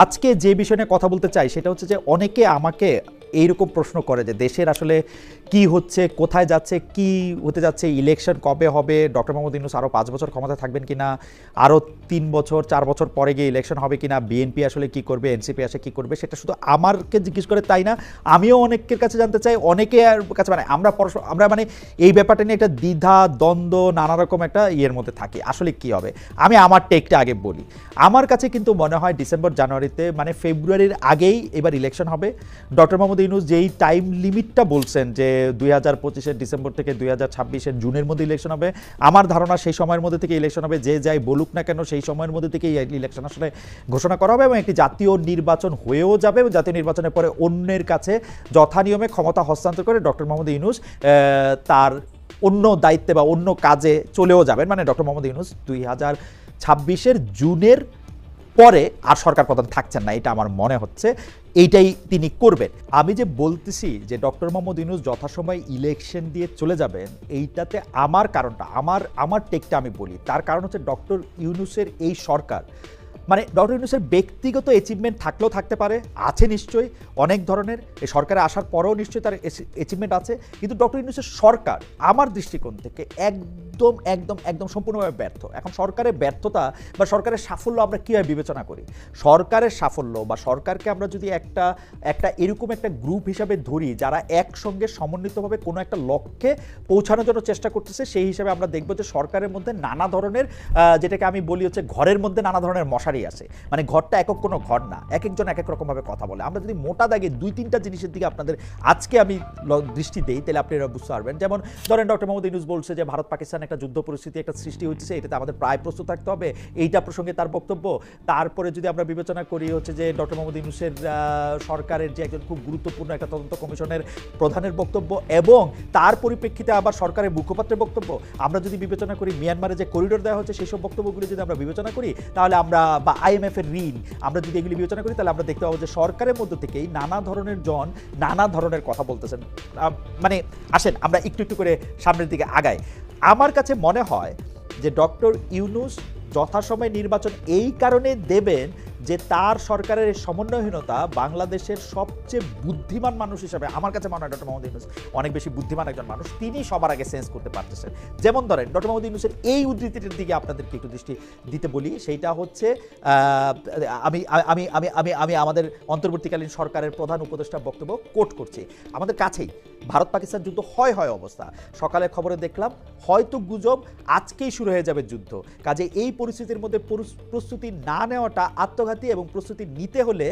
আজকে যে বিষয় নিয়ে কথা বলতে চাই সেটা হচ্ছে যে অনেকে আমাকে এইরকম প্রশ্ন করে যে দেশের আসলে কি হচ্ছে, কোথায় যাচ্ছে, কি হতে যাচ্ছে, ইলেকশন কবে হবে, ডক্টর মোহাম্মদ ইউনূস আরও ৫ বছর ক্ষমতায় থাকবেন কিনা, আরও ৩ বছর ৪ বছর পরে গিয়ে ইলেকশন হবে কিনা, বিএনপি আসলে কি করবে, এনসিপি আসলে কি করবে, সেটা শুধু আমারকে জিজ্ঞেস করে তাই না, আমিও অনেকের কাছে জানতে চাই, অনেকের কাছে মানে আমরা মানে এই ব্যাপারটা নিয়ে একটা দ্বিধা দ্বন্দ্ব নানা রকম একটা ইয়ের মধ্যে থাকি। আসলে কি হবে, আমি আমার টেকটা আগে বলি। আমার কাছে কিন্তু মনে হয় ডিসেম্বর জানুয়ারিতে মানে ফেব্রুয়ারির আগেই এবার ইলেকশন হবে। ডক্টর মোহাম্মদ ইউনূস যেই টাইম লিমিটটা বলছেন যে ২০২৫-এর ডিসেম্বর থেকে ২০২৬-এর জুনের মধ্যে ইলেকশন হবে, আমার ধারণা সেই সময়ের মধ্যে থেকে ইলেকশন হবে। যে যাই বলুক না কেন সেই সময়ের মধ্যে থেকে ইলেকশন আসলে ঘোষণা করা হবে এবং একটি জাতীয় নির্বাচন হয়েও যাবে এবং জাতীয় নির্বাচনের পরে অন্যের কাছে যথানিয়মে ক্ষমতা হস্তান্তর করে ডক্টর মোহাম্মদ ইউনূস তার অন্য দায়িত্বে বা অন্য কাজে চলেও যাবেন। মানে ডক্টর মোহাম্মদ ইউনূস ২০২৬-এর জুনের পরে আর সরকার প্রধান থাকছেন না, এটা আমার মনে হচ্ছে এইটাই তিনি করবেন। আমি যে বলতেছি যে ডক্টর মোহাম্মদ ইউনূস যথাসময়ে ইলেকশন দিয়ে চলে যাবেন, এইটাতে আমার কারণটা আমার টেকটা আমি বলি। তার কারণ হচ্ছে ডক্টর ইউনূসের এই সরকার মানে ডক্টর ইউনূসের ব্যক্তিগত অ্যাচিভমেন্ট থাকলেও থাকতে পারে, আছে নিশ্চয়ই অনেক ধরনের, এই সরকারে আসার পরেও নিশ্চয়ই তার অ্যাচিভমেন্ট আছে, কিন্তু ডক্টর ইউনূসের সরকার আমার দৃষ্টিকোণ থেকে একদম একদম একদম সম্পূর্ণভাবে ব্যর্থ। এখন সরকারের ব্যর্থতা বা সরকারের সাফল্য আমরা কীভাবে বিবেচনা করি? সরকারের সাফল্য বা সরকারকে আমরা যদি একটা এরকম একটা গ্রুপ হিসাবে ধরি যারা একসঙ্গে সমন্বিতভাবে কোনো একটা লক্ষ্যে পৌঁছানোর জন্য চেষ্টা করতেছে, সেই হিসাবে আমরা দেখব যে সরকারের মধ্যে নানা ধরনের যেটাকে আমি বলি হচ্ছে ঘরের মধ্যে নানা ধরনের মশারি আছে। মানে ঘরটা একক কোনো ঘর না, এক একজন এক এক রকমভাবে কথা বলে। আমরা যদি মোটা দাগে ২-৩টা জিনিসের দিকে আপনাদের আজকে আমি দৃষ্টি দেই, তাহলে আপনারা বুঝতে পারবেন। যেমন ধরেন ডক্টর মোহাম্মদ ইউনূস বলছে যে ভারত পাকিস্তান একটা যুদ্ধ পরিস্থিতি একটা সৃষ্টি হচ্ছে, এটাতে আমাদের প্রায় প্রস্তুত থাকতে হবে, এইটা প্রসঙ্গে তার বক্তব্য। তারপরে যদি আমরা বিবেচনা করি হচ্ছে যে ডক্টর মোহাম্মদ ইউনূসের সরকারের যে একজন খুব গুরুত্বপূর্ণ একটা তদন্ত কমিশনের প্রধানের বক্তব্য এবং তার পরিপ্রেক্ষিতে আবার সরকারের মুখপাত্রের বক্তব্য, আমরা যদি বিবেচনা করি মিয়ানমারে যে করিডোর দেওয়া হচ্ছে সেই সব বক্তব্যগুলি যদি আমরা বিবেচনা করি, তাহলে আমরা বা IMF এর ঋণ আমরা যদি এগুলি বিবেচনা করি, তাহলে আমরা দেখতে পাবো যে সরকারের মধ্য থেকেই নানা ধরনের জন নানা ধরনের কথা বলতেছেন। মানে আসেন আমরা একটু একটু করে সামনের দিকে আগাই। আমার কাছে মনে হয় যে ডক্টর ইউনূস যথাসময়ে নির্বাচন এই কারণে দেবেন যে তার সরকারের সমন্বয়হীনতা বাংলাদেশের সবচেয়ে বুদ্ধিমান মানুষ হিসাবে আমার কাছে মনে হয় ডক্টর মোহাম্মদ ইউনূস অনেক বেশি বুদ্ধিমান একজন মানুষ, তিনি সবার আগে সেন্স করতে পারতেছেন। যেমন ধরেন ডক্টর মোহাম্মদ ইউনূসের এই উদ্ধৃতিটির দিকে আপনাদেরকে একটু দৃষ্টি দিতে বলি, সেইটা হচ্ছে আমি আমি আমি আমি আমি আমাদের অন্তর্বর্তীকালীন সরকারের প্রধান উপদেষ্টার বক্তব্য কোট করছি। আমাদের কাছেই ভারত পাকিস্তান যুদ্ধ হয় অবস্থা, সকালের খবরে দেখলাম হয়তো গুজব আজকেই শুরু হয়ে যাবে যুদ্ধ। কাজে এই পরিস্থিতির মধ্যে প্রস্তুতি না নেওয়াটা আত্মঘাতী এবং প্রস্তুতি নিতে হলে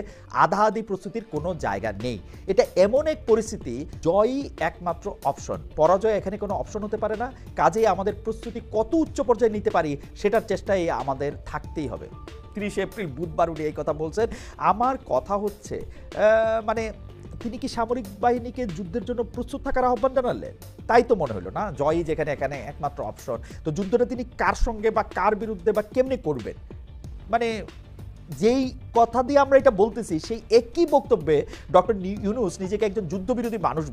আধা আধি প্রস্তুতির কোনো জায়গা নেই। এটা এমন এক পরিস্থিতি জয়ই একমাত্র অপশন, পরাজয় এখানে কোনো অপশন হতে পারে না। কাজেই আমাদের প্রস্তুতি কত উচ্চ পর্যায়ে নিতে পারি সেটার চেষ্টায় আমাদের থাকতেই হবে। 30 এপ্রিল বুধবার উনি এই কথা বলছেন। আমার কথা হচ্ছে মানে তিনি কি সামরিক বাহিনীকে যুদ্ধের জন্য প্রস্তুত থাকার আহ্বান জানালেন? তাই তো মনে হলো না, জয়ই যেখানে এখানে একমাত্র অপশন। তো যুদ্ধটা তিনি কার সঙ্গে বা কার বিরুদ্ধে বা কেমনে করবেন, মানে যেই কথা দিয়ে আমরা এটা বলতেছি সেই একই বক্তব্যে ডক্টর ইউনূস নিজেকে একজন যুদ্ধবিরোধী মানুষ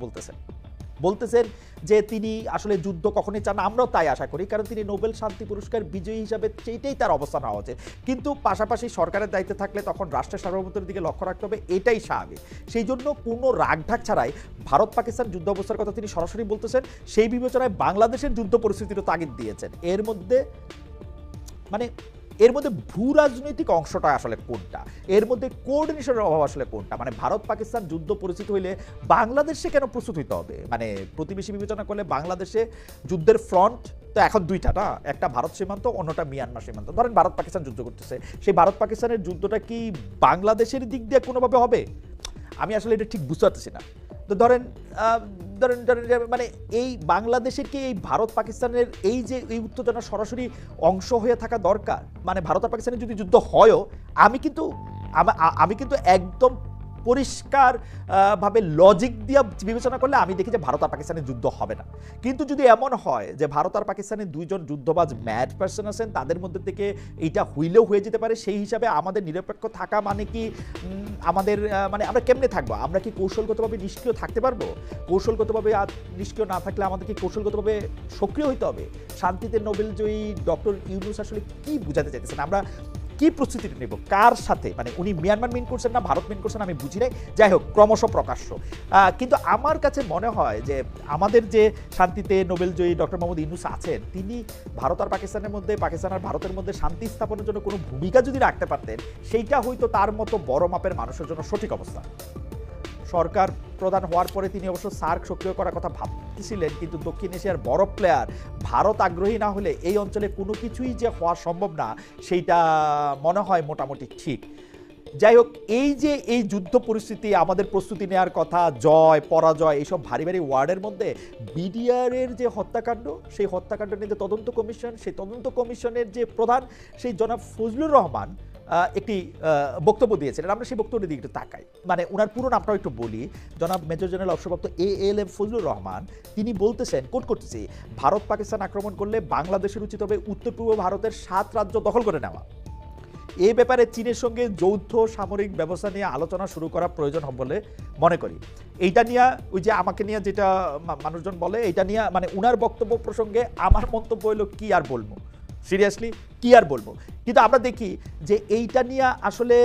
বলতেছেন যে তিনি আসলে যুদ্ধ কখনোই চান না। আমরাও তাই আশা করি, কারণ তিনি নোবেল শান্তি পুরস্কার বিজয়ী হিসাবে সেইটাই তার অবস্থান হওয়া উচিত। কিন্তু পাশাপাশি সরকারের দায়িত্বে থাকলে তখন রাষ্ট্রের সার্বভৌমত্বের দিকে লক্ষ্য রাখতে হবে, এটাই স্বাভাবিক। সেই জন্য কোনো রাগঢাক ছাড়াই ভারত পাকিস্তান যুদ্ধ অবস্থার কথা তিনি সরাসরি বলতেছেন। সেই বিবেচনায় বাংলাদেশের যুদ্ধ পরিস্থিতিরও তাগিদ দিয়েছেন। এর মধ্যে ভূ রাজনৈতিক অংশটা আসলে কোনটা, এর মধ্যে কোঅর্ডিনেশনের অভাব আসলে কোনটা, মানে ভারত পাকিস্তান যুদ্ধ পরিস্থিতি হইলে বাংলাদেশে কেন প্রস্তুত হইতে হবে? মানে প্রতিবেশী বিবেচনা করলে বাংলাদেশে যুদ্ধের ফ্রন্ট তো এখন দুইটা না, একটা ভারত সীমান্ত, অন্যটা মিয়ানমার সীমান্ত। ধরেন ভারত পাকিস্তান যুদ্ধ করতেছে, সেই ভারত পাকিস্তানের যুদ্ধটা কি বাংলাদেশের দিক দিয়ে কোনোভাবে হবে? আমি আসলে এটা ঠিক বুঝতে পারতেছি না। তো ধরেন মানে এই বাংলাদেশের কি এই ভারত পাকিস্তানের এই যে এই উত্তেজনা সরাসরি অংশ হয়ে থাকা দরকার? মানে ভারত আর পাকিস্তানের যদি যুদ্ধ হয়ও, আমি কিন্তু একদম পরিষ্কার ভাবে লজিক দিয়ে বিবেচনা করলে আমি দেখি যে ভারত আর পাকিস্তানের যুদ্ধ হবে না। কিন্তু যদি এমন হয় যে ভারত আর পাকিস্তানের দুইজন যুদ্ধবাজ ম্যাড পার্সন আছেন, তাদের মধ্যে থেকে এইটা হইলেও হয়ে যেতে পারে, সেই হিসাবে আমাদের নিরপেক্ষ থাকা মানে কি আমাদের মানে আমরা কেমনে থাকবো? আমরা কি কৌশলগতভাবে নিষ্ক্রিয় থাকতে পারবো? কৌশলগতভাবে নিষ্ক্রিয় না থাকলে আমাদেরকে কৌশলগতভাবে সক্রিয় হইতে হবে। শান্তিতে নোবেল জয়ী ডক্টর ইউনূস আসলে কি বুঝাতে চাইতেছেন? আমরা কি প্রস্তুতি নেব, কার সাথে, মানে উনি মিয়ানমার মিন করছেন না ভারত মিন করছেন আমি বুঝি নাই, যাই হোক ক্রমশ প্রকাশ্য। কিন্তু আমার কাছে মনে হয় যে আমাদের যে শান্তিতে নোবেলজয়ী ডক্টর মোহাম্মদ ইউনূস আছেন, তিনি ভারত আর পাকিস্তানের মধ্যে, পাকিস্তান আর ভারতের মধ্যে শান্তি স্থাপনের জন্য কোনো ভূমিকা যদি রাখতে পারতেন, সেইটা হয়তো তার মতো বড় মাপের মানুষের জন্য সঠিক অবস্থা। সরকার প্রধান হওয়ার পরে তিনি অবশ্য সার্ক সক্রিয় করার কথা ভাবতেছিলেন, কিন্তু দক্ষিণ এশিয়ার বড় প্লেয়ার ভারত আগ্রহী না হলে এই অঞ্চলে কোনো কিছুই যে হওয়া সম্ভব না, সেইটা মনে হয় মোটামুটি ঠিক। যাই হোক, এই যে এই যুদ্ধ পরিস্থিতি, আমাদের প্রস্তুতি নেওয়ার কথা, জয় পরাজয় এইসব ভারী ভারী ওয়ার্ডের মধ্যে বিডিআরের যে হত্যাকাণ্ড, সেই হত্যাকাণ্ড নিয়ে যে তদন্ত কমিশন, সেই তদন্ত কমিশনের যে প্রধান সেই জনাব ফজলুর রহমান একটি বক্তব্য দিয়েছিলেন। আমরা সেই বক্তব্যের দিকে একটু তাকাই, মানে ওনার পুরো নামটাও একটু বলি। জনাব মেজর জেনারেল অবসরপ্রাপ্ত ALM ফজলুর রহমান, তিনি বলতেছেন, কোট করতেছি, ভারত পাকিস্তান আক্রমণ করলে বাংলাদেশের উচিত হবে উত্তর পূর্ব ভারতের 7 রাজ্য দখল করে নেওয়া। এ ব্যাপারে চীনের সঙ্গে যৌথ সামরিক ব্যবস্থা নিয়ে আলোচনা শুরু করা প্রয়োজন হবে বলে মনে করি। এইটা নিয়ে ওই যে আমাকে নিয়ে যেটা মানুষজন বলে, এইটা নিয়ে মানে উনার বক্তব্য প্রসঙ্গে আমার মন্তব্য হলো কি আর বলবো, সিরিয়াসলি কি আর বলবো। কিন্তু আমরা দেখি যে এইটা নিয়ে আসলে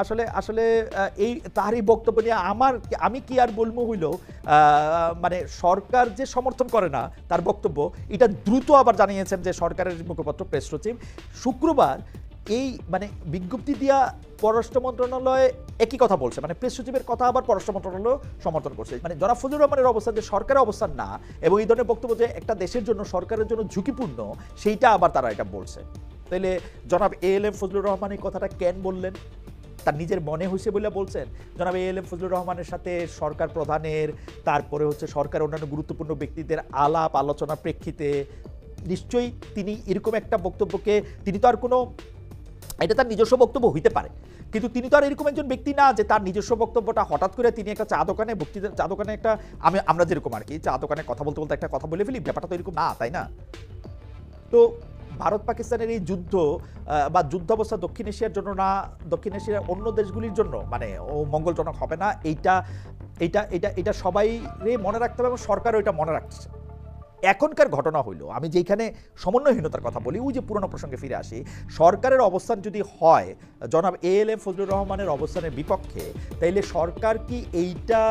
আসলে আসলে এই তারই বক্তব্য নিয়ে আমি কি আর বলবো হইল, মানে সরকার যে সমর্থন করে না তার বক্তব্য, এটা দ্রুত আবার জানিয়েছেন যে সরকারের মুখপাত্র প্রেস সচিব শুক্রবার এই মানে বিজ্ঞপ্তি দিয়া পররাষ্ট্র মন্ত্রণালয় একই কথা বলছে, মানে প্রেস সচিবের কথা আবার পররাষ্ট্র মন্ত্রণালয় সমর্থন করছে। মানে জনাব ফজলুর রহমানের অবস্থান যে সরকারের অবস্থান না, এবং এই ধরনের বক্তব্য যে একটা দেশের জন্য, সরকারের জন্য ঝুঁকিপূর্ণ, সেইটা আবার তারা এটা বলছে। তাইলে জনাব ALM ফজলুর রহমান এই কথাটা কেন বললেন? তার নিজের মনে হয়েছে বলে বলছেন? জনাব ALM ফজলুর রহমানের সাথে সরকার প্রধানের, তারপরে হচ্ছে সরকার অন্যান্য গুরুত্বপূর্ণ ব্যক্তিদের আলাপ আলোচনার প্রেক্ষিতে নিশ্চয়ই তিনি এরকম একটা বক্তব্যকে, তিনি তো আর কোনো, এটা তার নিজস্ব বক্তব্য হইতে পারে, কিন্তু তিনি তো আর এরকম একজন ব্যক্তি না যে তার নিজস্ব বক্তব্যটা হঠাৎ করে তিনি একটা চা দোকানে বক্তৃতা, চা দোকানে একটা, আমরা যেরকম আর কি চা দোকানে কথা বলতে বলতে একটা কথা বলে ফেলি, ব্যাপারটা তো এরকম না, তাই না? তো ভারত পাকিস্তানের এই যুদ্ধ বা যুদ্ধাবস্থা দক্ষিণ এশিয়ার জন্য না, দক্ষিণ এশিয়ার অন্য দেশগুলির জন্য মানে ও মঙ্গলজনক হবে না, এইটা এইটা এটা এটা সবাই মনে রাখতে হবে, এবং সরকারও এটা মনে রাখছে। এখনকার ঘটনা হইল, আমি যেখানে সমন্বয়হীনতার কথা বলি, ওই যে পুরনো প্রসঙ্গে ফিরে আসি, সরকারের অবস্থান যদি হয় জনাব ALM ফজলুর রহমানের অবস্থানের বিপক্ষে, তাইলে সরকার কি এইটা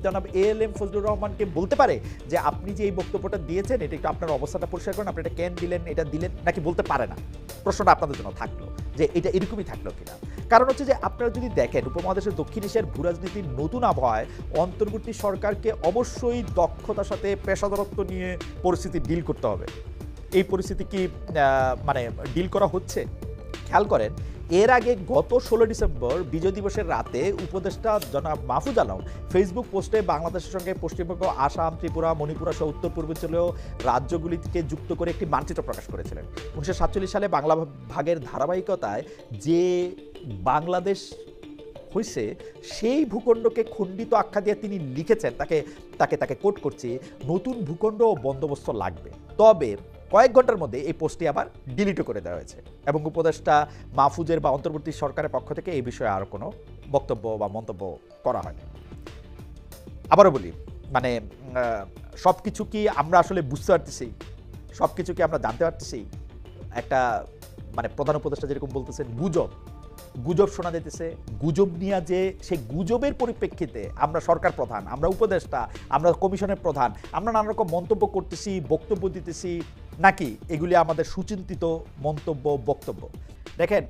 জনাব ALM ফজলুর রহমানকে বলতে পারে যে আপনি যে এই বক্তব্যটা দিয়েছেন, এটা একটু আপনার অবস্থাটা পরিষ্কার করেন, আপনি এটা কেন দিলেন, এটা দিলেন নাকি? বলতে পারে না। প্রশ্নটা আপনাদের জন্য থাকলো যে এটা এরকমই থাকলো কিনা। কারণ হচ্ছে যে আপনারা যদি দেখেন, উপমহাদেশের দক্ষিণ এশিয়ার ভূরাজনীতির নতুন আবহাওয়ায় অন্তর্বর্তী সরকারকে অবশ্যই দক্ষতার সাথে পেশাদারত্ব নিয়ে পরিস্থিতি ডিল করতে হবে। এই পরিস্থিতি কি মানে ডিল করা হচ্ছে? খেয়াল করেন, এর আগে গত 16 ডিসেম্বর বিজয় দিবসের রাতে উপদেষ্টা জনাব মাহফুজ আলম ফেসবুক পোস্টে বাংলাদেশের সঙ্গে পশ্চিমবঙ্গ, আসাম, ত্রিপুরা, মণিপুর সহ উত্তর পূর্বাঞ্চলীয় রাজ্যগুলিকে যুক্ত করে একটি মানচিত্র প্রকাশ করেছিলেন। 1947 সালে বাংলা ভাগের ধারাবাহিকতায় যে বাংলাদেশ হয়েছে, সেই ভূখণ্ডকে খণ্ডিত আখ্যা দিয়ে তিনি লিখেছেন, তাকে তাকে তাকে কোট করছি, নতুন ভূখণ্ড ও বন্দোবস্ত লাগবে। তবে কয়েক ঘন্টার মধ্যে এই পোস্টটি আবার ডিলিটও করে দেওয়া হয়েছে, এবং উপদেষ্টা মাহফুজের বা অন্তর্বর্তী সরকারের পক্ষ থেকে এই বিষয়ে আর কোনো বক্তব্য বা মন্তব্য করা হয়নি। আবারও বলি, মানে সব কিছু কি আমরা আসলে বুঝতে পারতেছি? সব কিছু কি আমরা জানতে পারতেছি? একটা মানে প্রধান উপদেষ্টা যেরকম বলতেছেন, গুজব শোনা যেতেছে, গুজব নিয়ে যে সেই গুজবের পরিপ্রেক্ষিতে আমরা সরকার প্রধান, আমরা উপদেষ্টা, আমরা কমিশনের প্রধান, আমরা নানা রকম মন্তব্য করতেছি, বক্তব্য দিতেছি, নাকি এগুলি আমাদের সুচিন্তিত মন্তব্য, বক্তব্য? দেখেন,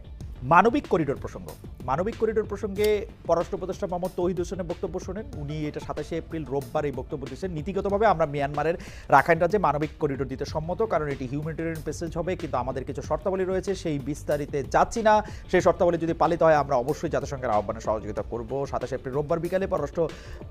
মানবিক করিডোর প্রসঙ্গে পররাষ্ট্র উপদেষ্টা মোহাম্মদ তৌহিদ হোসেনের বক্তব্য শোনেন। উনি এটা 27 এপ্রিল রোববার এই বক্তব্য দিয়েছেন। নীতিগতভাবে আমরা মিয়ানমারের রাখাইন রাজ্যে মানবিক করিডোর দিতে সম্মত, কারণ এটি হিউম্যানিটেরিয়ান প্যাসেজ হবে, কিন্তু আমাদের কিছু শর্তাবলী রয়েছে, সেই বিস্তারিতে যাচ্ছি না। সেই শর্তাবলী যদি পালিত হয় আমরা অবশ্যই জাতিসংঘের আহ্বানে সহযোগিতা করব। 27 এপ্রিল রোববার বিকালে পররাষ্ট্র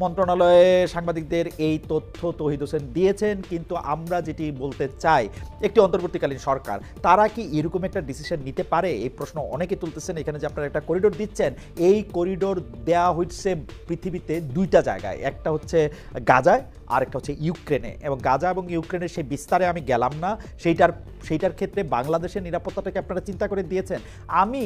মন্ত্রণালয়ে সাংবাদিকদের এই তথ্য তৌহিদ হোসেন দিয়েছেন। কিন্তু আমরা যেটি বলতে চাই, একটি অন্তর্বর্তীকালীন সরকার, তারা কি এরকম একটা ডিসিশন নিতে পারে? এই প্রশ্ন অনেকে তুলতেছেন। এখানে যে আপনারা একটা করিডোর দিচ্ছেন, এই করিডোর দেওয়া হচ্ছে পৃথিবীতে দুইটা জায়গায়, একটা হচ্ছে গাজায় আর একটা হচ্ছে ইউক্রেনে, এবং গাজা এবং ইউক্রেনের সেই বিস্তারে আমি গেলাম না। সেইটার ক্ষেত্রে বাংলাদেশের নিরাপত্তাটাকে আপনারা চিন্তা করে দিয়েছেন। আমি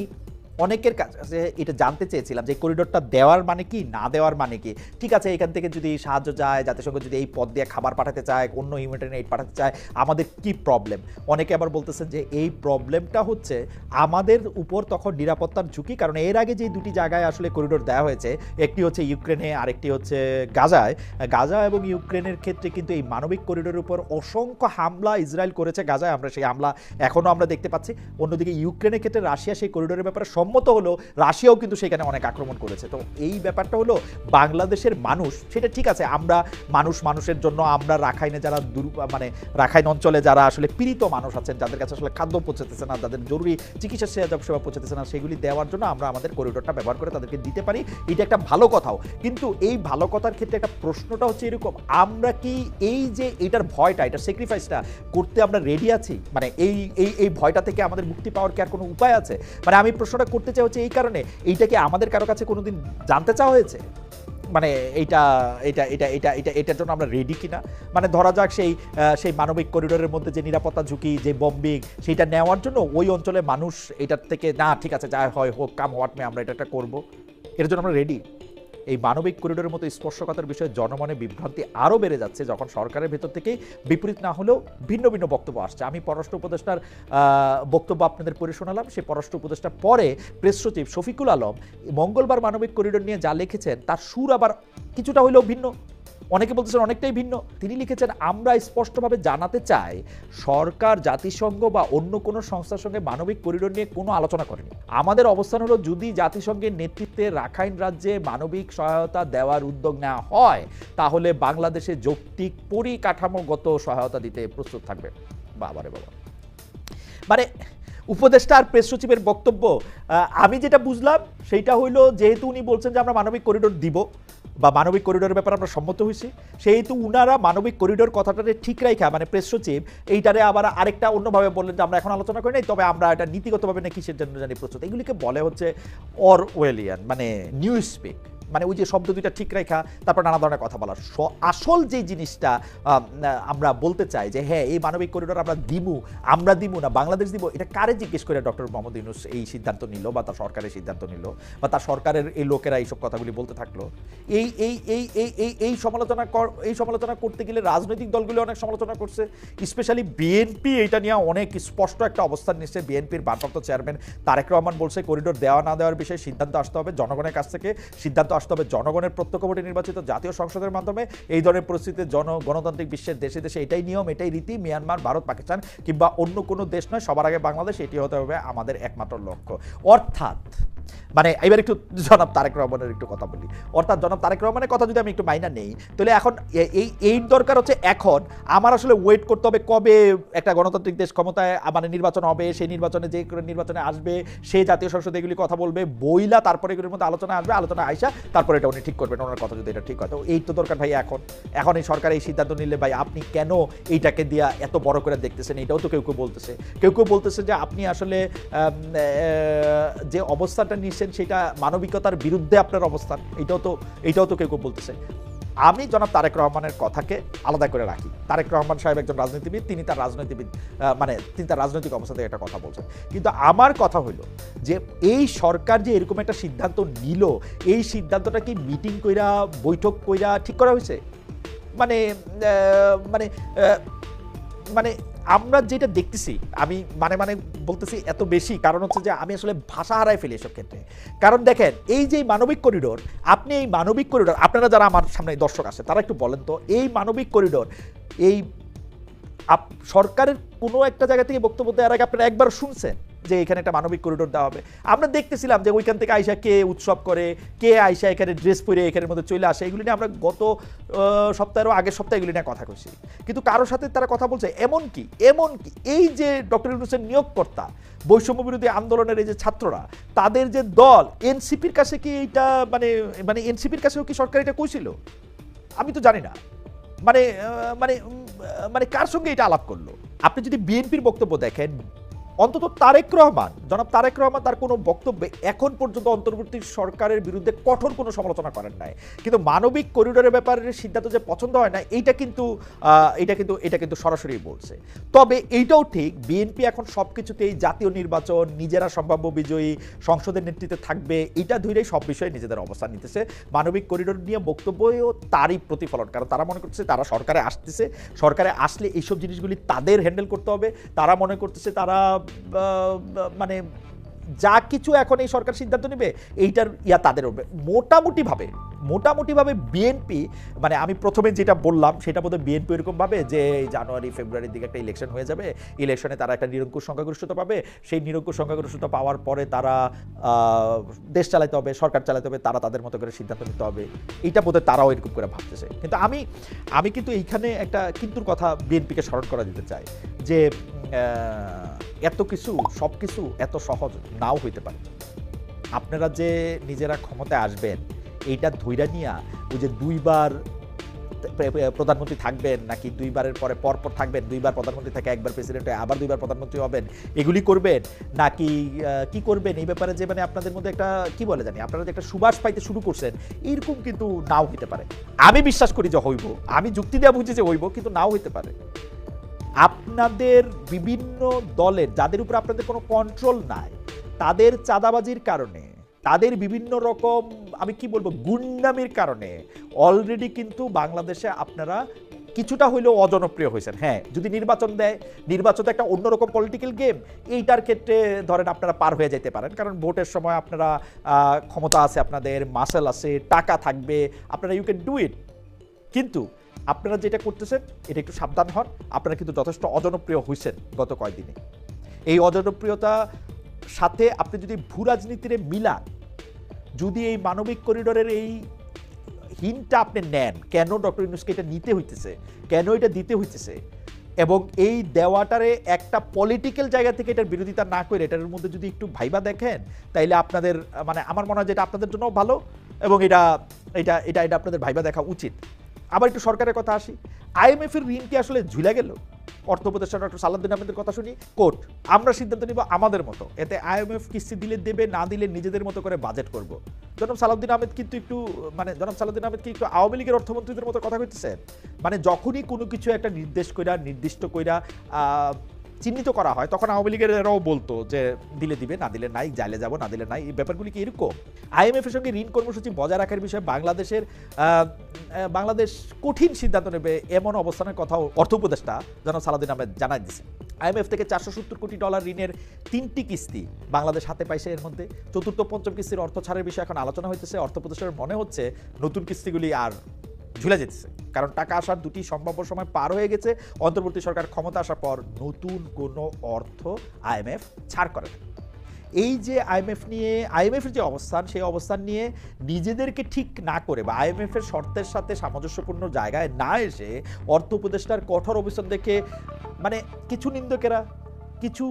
অনেকের কাছে এটা জানতে চেয়েছিলাম যে করিডোরটা দেওয়ার মানে কি, না দেওয়ার মানে কি। ঠিক আছে, এখান থেকে যদি সাহায্য যায়, জাতিসংঘ যদি এই পথ দিয়ে খাবার পাঠাতে চায়, অন্য হিউম্যানিটেরিয়ান এইড পাঠাতে চায়, আমাদের কি প্রবলেম? অনেকে আবার বলতেছেন যে এই প্রবলেমটা হচ্ছে আমাদের উপর তখন নিরাপত্তার ঝুঁকি, কারণ এর আগে যে দুটি জায়গায় আসলে করিডোর দেওয়া হয়েছে, একটি হচ্ছে ইউক্রেনে, আরেকটি হচ্ছে গাজায়। গাজা এবং ইউক্রেনের ক্ষেত্রে কিন্তু এই মানবিক করিডোরের উপর অসংখ্য হামলা ইসরায়েল করেছে গাজায়, আমরা সেই হামলা এখনও আমরা দেখতে পাচ্ছি। অন্যদিকে ইউক্রেনের ক্ষেত্রে রাশিয়া সেই করিডোরের ব্যাপারে সম্মত হলো, রাশিয়াও কিন্তু সেখানে অনেক আক্রমণ করেছে। তো এই ব্যাপারটা হলো বাংলাদেশের মানুষ, সেটা ঠিক আছে, আমরা মানুষের জন্য আমরা রাখাইনে যারা মানে রাখাইন অঞ্চলে যারা আসলে পীড়িত মানুষ আছেন, যাদের কাছে আসলে খাদ্য পৌঁছাতেছে না, যাদের জরুরি চিকিৎসা সেবা পৌঁছাতেছে না, সেগুলি দেওয়ার জন্য আমরা আমাদের করিডোরটা ব্যবহার করে তাদেরকে দিতে পারি, এটা একটা ভালো কথাও। কিন্তু এই ভালো কথার ক্ষেত্রে একটা প্রশ্নটা হচ্ছে এরকম, আমরা কি এই যে এটার ভয়টা, এটার স্যাক্রিফাইসটা করতে আমরা রেডি আছি? মানে এই ভয়টা থেকে আমাদের মুক্তি পাওয়ার কি আর কোনো উপায় আছে? মানে আমি প্রশ্নটা করতে চাই হচ্ছে এই কারণে, এইটা কি আমাদের কারো কাছে কোনোদিন জানতে চাওয়া হয়েছে? মানে এটার জন্য আমরা রেডি কিনা? মানে ধরা যাক সেই মানবিক করিডোরের মধ্যে যে নিরাপত্তা ঝুঁকি, যে বম্বিং, সেইটা নেওয়ার জন্য ওই অঞ্চলে মানুষ এটার থেকে না ঠিক আছে যা হয় হোক, কাম হোয়াট মে, আমরা এটা করবো, এর জন্য আমরা রেডি? এই মানবিক করিডোরের মতো স্পর্শকাতর বিষয়ে জনমনে বিভ্রান্তি আরও বেড়ে যাচ্ছে যখন সরকারের ভেতর থেকেই বিপরীত না হলেও ভিন্ন ভিন্ন বক্তব্য আসছে। আমি পররাষ্ট্র উপদেষ্টার বক্তব্য আপনাদের পড়ে শোনালাম। সেই পররাষ্ট্র উপদেষ্টা পরে প্রেস সচিব শফিকুল আলম মঙ্গলবার মানবিক করিডোর নিয়ে যা লিখেছেন তার সুর আবার কিছুটা হলেও ভিন্ন, অনেকে বলতেছেন অনেকটাই ভিন্ন। তিনি লিখেছেন, আমরা স্পষ্টভাবে জানাতে চাই সরকার জাতিসংঘ বা অন্য কোনো সংস্থার সঙ্গে মানবিক করিডোর নিয়ে কোনো আলোচনা করেনি। আমাদের অবস্থান হলো, যদি জাতিসংঘের নেতৃত্বে রাখাইন রাজ্যে মানবিক সহায়তা দেওয়ার উদ্যোগ নেওয়া হয় তাহলে বাংলাদেশে যৌক্তিক পরিকাঠামোগত সহায়তা দিতে প্রস্তুত থাকবে। বাবারে বাবা, মানে উপদেষ্টা আর প্রেস সচিবের বক্তব্য আমি যেটা বুঝলাম সেইটা হইলো, যেহেতু উনি বলছেন যে আমরা মানবিক করিডোর দিব বা মানবিক করিডোরের ব্যাপারে আমরা সম্মত হয়েছি, সেহেতু উনারা মানবিক করিডোর কথাটারে ঠিক রাখা, মানে প্রেস সচিব এইটারে আবার আরেকটা অন্যভাবে বললেন যে আমরা এখন আলোচনা করি নাই, তবে আমরা এটা নীতিগতভাবে না কিসের জন্য জানি প্রস্তুত। এগুলিকে বলে হচ্ছে অরওয়েলিয়ান, মানে নিউজ স্পিক, মানে ওই যে শব্দ দুইটা ঠিক রেখা তারপর নানা ধরনের কথা বলার। আসল যে জিনিসটা আমরা বলতে চাই যে হ্যাঁ এই মানবিক করিডোর আমরা দিব না বাংলাদেশ দিব, এটা কারে জিজ্ঞেস করে ডক্টর মোহাম্মদ ইউনূস এই সিদ্ধান্ত নিল বা তার সরকারের সিদ্ধান্ত নিল বা তার সরকারের এই লোকেরা এইসব কথাগুলি বলতে থাকলো? এই এই এই এই এই এই সমালোচনা করতে গেলে রাজনৈতিক দলগুলো অনেক সমালোচনা করছে, স্পেশালি বিএনপি এইটা নিয়ে অনেক স্পষ্ট একটা অবস্থান নিচ্ছে। বিএনপির ভারপ্রাপ্ত চেয়ারম্যান তারেক রহমান বলছে করিডোর দেওয়া না দেওয়ার বিষয়ে সিদ্ধান্ত আসতে হবে জনগণের কাছ থেকে, সিদ্ধান্ত আসতে হবে জনগণের প্রত্যক্ষ ভোটে নির্বাচিত জাতীয় সংসদের মাধ্যমে। এই ধরনের পরিস্থিতিতে গণতান্ত্রিক বিশ্বের দেশে দেশে এটাই নিয়ম, এটাই রীতি। মিয়ানমার, ভারত, পাকিস্তান কিংবা অন্য কোনো দেশ নয়, সবার আগে বাংলাদেশ, এটি হতে হবে আমাদের একমাত্র লক্ষ্য। অর্থাৎ মানে এবার একটু জনাব তারেক রহমানের একটু কথা বলি। অর্থাৎ জনাব তারেক রহমানের কথা যদি আমি একটু মাইনা নেই, তাহলে এখন এই দরকার হচ্ছে, এখন আমার আসলে ওয়েট করতে হবে কবে একটা গণতান্ত্রিক দেশ ক্ষমতায় মানে নির্বাচন হবে, সেই নির্বাচনে যে নির্বাচনে আসবে সে জাতীয় সংসদে এগুলি কথা বলবে বইলা, তারপরে এগুলির মধ্যে আলোচনা আসবে, আলোচনা আইসা তারপরে এটা উনি ঠিক করবেন, ওনার কথা যদি এটা ঠিক হয়। তো এই তো দরকার ভাই। এখন এই সরকার এই সিদ্ধান্ত নিলে ভাই আপনি কেন এইটাকে দিয়া এত বড় করে দেখতেছেন? এটাও তো কেউ বলতেছে যে আপনি আসলে যে অবস্থাটা নিচ্ছেন সেটা মানবিকতার বিরুদ্ধে আপনার অবস্থান, এইটাও তো কেউ বলতেছে। আমি জনাব তারেক রহমানের কথাকে আলাদা করে রাখি। তারেক রহমান সাহেব একজন রাজনীতিবিদ, তিনি তার রাজনৈতিক অবস্থা থেকে একটা কথা বলছেন। কিন্তু আমার কথা হইল যে এই সরকার যে এরকম একটা সিদ্ধান্ত নিল, এই সিদ্ধান্তটা কি মিটিং কইরা বৈঠক কইরা ঠিক করা হয়েছে? মানে মানে মানে আমরা যেটা দেখতেছি, আমি মানে বলতেছি এত বেশি কারণ হচ্ছে যে আমি আসলে ভাষা হারাই ফেলি এসব ক্ষেত্রে। কারণ দেখেন, এই যে মানবিক করিডোর, আপনারা যারা আমার সামনে দর্শক আছে তারা একটু বলেন তো, এই মানবিক করিডোর এই সরকারের কোনো একটা জায়গা থেকে বক্তব্য দেওয়ার আগে আপনারা একবার শুনছেন যে এখানে একটা মানবিক করিডোর দেওয়া হবে? আমরা দেখতেছিলাম যে ওইখান থেকে আইসা কে উৎসব করে, কে আইসা এখানে ড্রেস পরে এখানের মধ্যে চলে আসে, এগুলি নিয়ে আমরা গত সপ্তাহেরও আগের সপ্তাহে এগুলি নিয়ে কথা কইছি। কিন্তু কারোর সাথে তারা কথা বলছে এমনকি এই যে ডক্টর ইউনূসের নিয়োগকর্তা, বৈষম্য বিরোধী আন্দোলনের এই যে ছাত্ররা, তাদের যে দল, এনসিপির কাছে কি এইটা মানে এনসিপির কাছেও কি সরকার এটা কইছিল? আমি তো জানি না। মানে কার সঙ্গে এটা আলাপ করলো? আপনি যদি বিএনপির বক্তব্য দেখেন, অন্তত জনাব তারেক রহমান তার কোনো বক্তব্যে এখন পর্যন্ত অন্তর্বর্তী সরকারের বিরুদ্ধে কঠোর কোনো সমালোচনা করেন নাই, কিন্তু মানবিক করিডোরের ব্যাপারে সিদ্ধান্ত যে পছন্দ হয় না এটা কিন্তু সরাসরি বলছে। তবে এইটাও ঠিক, বিএনপি এখন সবকিছুতেই জাতীয় নির্বাচন, নিজেরা সম্ভাব্য বিজয়ী, সংসদের নেতৃত্বে থাকবে, এটা ধরেই সব বিষয়ে নিজেদের অবস্থান নিতেছে। মানবিক করিডোর নিয়ে বক্তব্যও তারই প্রতিফলন, কারণ তারা মনে করছে তারা সরকারে আসতেছে, সরকারে আসলে এইসব জিনিসগুলি তাদের হ্যান্ডেল করতে হবে। তারা মনে করতেছে তারা মানে যা কিছু এখন এই সরকার সিদ্ধান্ত নেবে এইটার তাদের হবে। মোটামুটিভাবে বিএনপি, মানে আমি প্রথমে যেটা বললাম সেটা বোধহয় বিএনপি এরকম ভাবে যে জানুয়ারি ফেব্রুয়ারির দিকে একটা ইলেকশন হয়ে যাবে, ইলেকশনে তারা একটা নিরঙ্কুশ সংখ্যাগরিষ্ঠতা পাবে, সেই নিরঙ্কুশ সংখ্যাগরিষ্ঠতা পাওয়ার পরে তারা দেশ চালাতে হবে, সরকার চালাতে হবে, তারা তাদের মতো করে সিদ্ধান্ত নিতে হবে, এইটা বোধহয় তারাও এরকম করে ভাবতেছে। কিন্তু আমি কিন্তু এইখানে একটা কিন্তুর কথা বিএনপিকে স্মরণ করা দিতে চাই যে এত কিছু সব কিছু এত সহজ নাও হইতে পারে। আপনারা যে নিজেরা ক্ষমতায় আসবেন এইটা ধইরা নিয়া ওই যে দুইবার প্রধানমন্ত্রী থাকবেন নাকি দুইবারের পরে পরপর থাকবেন, দুইবার প্রধানমন্ত্রী থেকে একবার প্রেসিডেন্ট হয়ে আবার দুইবার প্রধানমন্ত্রী হবেন, এগুলি করবেন নাকি কি করবেন এই ব্যাপারে যে মানে আপনাদের মধ্যে একটা কি বলে জানি আপনারা যে একটা সুবাস পাইতে শুরু করছেন, এরকম কিন্তু নাও হইতে পারে। আমি বিশ্বাস করি যে হইব, আমি যুক্তি দেওয়া বুঝি যে হইব, কিন্তু নাও হইতে পারে। আপনাদের বিভিন্ন দলের যাদের উপর আপনাদের কোনো কন্ট্রোল নাই, তাদের চাঁদাবাজির কারণে, তাদের বিভিন্ন রকম আমি কি বলবো গুন্ডামির কারণে অলরেডি কিন্তু বাংলাদেশে আপনারা কিছুটা হইলেও অজনপ্রিয় হয়েছেন। হ্যাঁ, যদি নির্বাচন দেয়, নির্বাচন তো একটা অন্যরকম পলিটিক্যাল গেম, এইটার ক্ষেত্রে ধরেন আপনারা পার হয়ে যেতে পারেন, কারণ ভোটের সময় আপনারা ক্ষমতা আছে, আপনাদের মাসেল আছে, টাকা থাকবে, আপনারা ইউ ক্যান ডু ইট। কিন্তু আপনারা যেটা করতেছেন এটা একটু সাবধান হন, আপনারা কিন্তু যথেষ্ট অজনপ্রিয় হয়েছেন গত কয়েকদিনে। এই অজনপ্রিয়তা সাথে আপনি যদি ভূ রাজনীতিরে মিলান, যদি এই মানবিক করিডোরের এই হিন্টটা আপনি নেন, কেন ডক্টর ইউনূসকে এটা নিতে হইতেছে, কেন এটা দিতে হইতেছে, এবং এই দেওয়াটারে একটা পলিটিক্যাল জায়গা থেকে এটার বিরোধিতা না করে এটার মধ্যে যদি একটু ভাইবা দেখেন, তাইলে আপনাদের মানে আমার মনে হয় যেটা আপনাদের জন্য ভালো, এবং এটা এটা এটা এটা আপনাদের ভাইবা দেখা উচিত। আবার একটু সরকারের কথা আসি, IMF এর ঋণ কি আসলে ঝুলে গেল? অর্থ উপদেষ্টা ডক্টর সালাউদ্দিন আহমেদের কথা শুনি, কোর্ট আমরা সিদ্ধান্ত নিব আমাদের মতো, এতে IMF কিস্তি দিলে দেবে, না দিলে নিজেদের মতো করে বাজেট করব। জনাব সালাউদ্দিন আহমেদ কিন্তু একটু মানে জনাব সালাউদ্দিন আহমেদ কি একটু আওয়ামী লীগের অর্থমন্ত্রীদের মতো কথা কইতেছেন? মানে যখনই কোনো কিছু একটা নির্দিষ্ট কইরা চিহ্নিত করা হয়, তখন আওয়ামী লীগের এরাও বলতো যে দিলে দিবে, না দিলে নাই, জাইলে যাব, না দিলে নাই। এই ব্যাপারগুলি কি এরকম? IMF এর সঙ্গে ঋণ কর্মসূচি বজায় রাখার বিষয়ে বাংলাদেশ কঠিন সিদ্ধান্ত নেবে এমন অবস্থানের কথাও অর্থ উপদেষ্টা জনাব সালাউদ্দিন আহমেদ জানাই দিয়েছে। IMF থেকে $470 কোটি ঋণের 3টি কিস্তি বাংলাদেশ হাতে পাইছে, এর মধ্যে চতুর্থ পঞ্চম কিস্তির অর্থ ছাড়ের বিষয়ে এখন আলোচনা হইতেছে। অর্থ উপদেষ্টার মনে হচ্ছে নতুন কিস্তিগুলি আর ঝুলে যেতেছে, কারণ টাকা আসার দুটি সম্ভাব্য সময় পার হয়ে গেছে। অন্তর্বর্তী সরকার ক্ষমতা আসার পর নতুন কোনো অর্থ IMF ছাড় করে না। এই যে IMF এর যে অবস্থান, সেই অবস্থান নিয়ে নিজেদেরকে ঠিক না করে বা IMF এর শর্তের সাথে সামঞ্জস্যপূর্ণ জায়গায় না এসে অর্থ উপদেষ্টার কঠোর অবস্থান দেখে মানে কিছু নিন্দকেরা, কিছু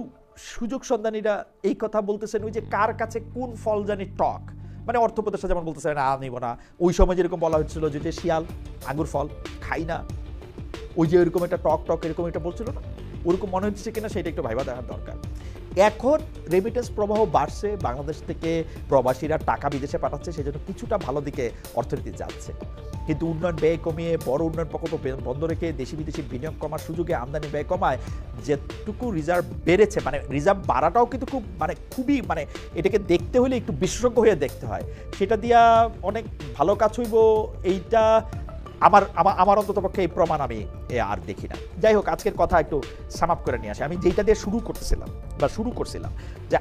সুযোগ সন্ধানীরা এই কথা বলতেছেন, ওই যে কার কাছে কোন ফল জানি টক, মানে অর্থ উপদেষ্টা যেমন বলতেছে না নিব না, ওই সময় যেরকম বলা হচ্ছিল যে শিয়াল আঙ্গুর ফল খাই না, ওই যে এরকম একটা টক এরকম একটা বলছিল না, ওরকম মনে হচ্ছে কিনা সেটা একটু ভাইবা দেখার দরকার। এখন রেমিটেন্স প্রবাহ বাড়ছে, বাংলাদেশ থেকে প্রবাসীরা টাকা বিদেশে পাঠাচ্ছে, সেজন্য কিছুটা ভালো দিকে অর্থনীতি যাচ্ছে। কিন্তু উন্নয়ন ব্যয় কমিয়ে বড় উন্নয়ন প্রকল্প বন্ধ রেখে দেশি বিদেশি বিনিয়োগ কমার সুযোগে আমদানি ব্যয় কমায় যেটুকু রিজার্ভ বেড়েছে, মানে রিজার্ভ বাড়াটাও কিন্তু খুবই মানে এটাকে দেখতে হলে একটু বিশেষজ্ঞ হয়ে দেখতে হয়, সেটা দিয়া অনেক ভালো কাজ হইব, এইটা আমার অন্তত পক্ষে এই প্রমাণ আমি আর দেখি না। যাই হোক, আজকের কথা একটু সাম আপ করে নিয়ে আসি। আমি যেটা দিয়ে শুরু করছিলাম যে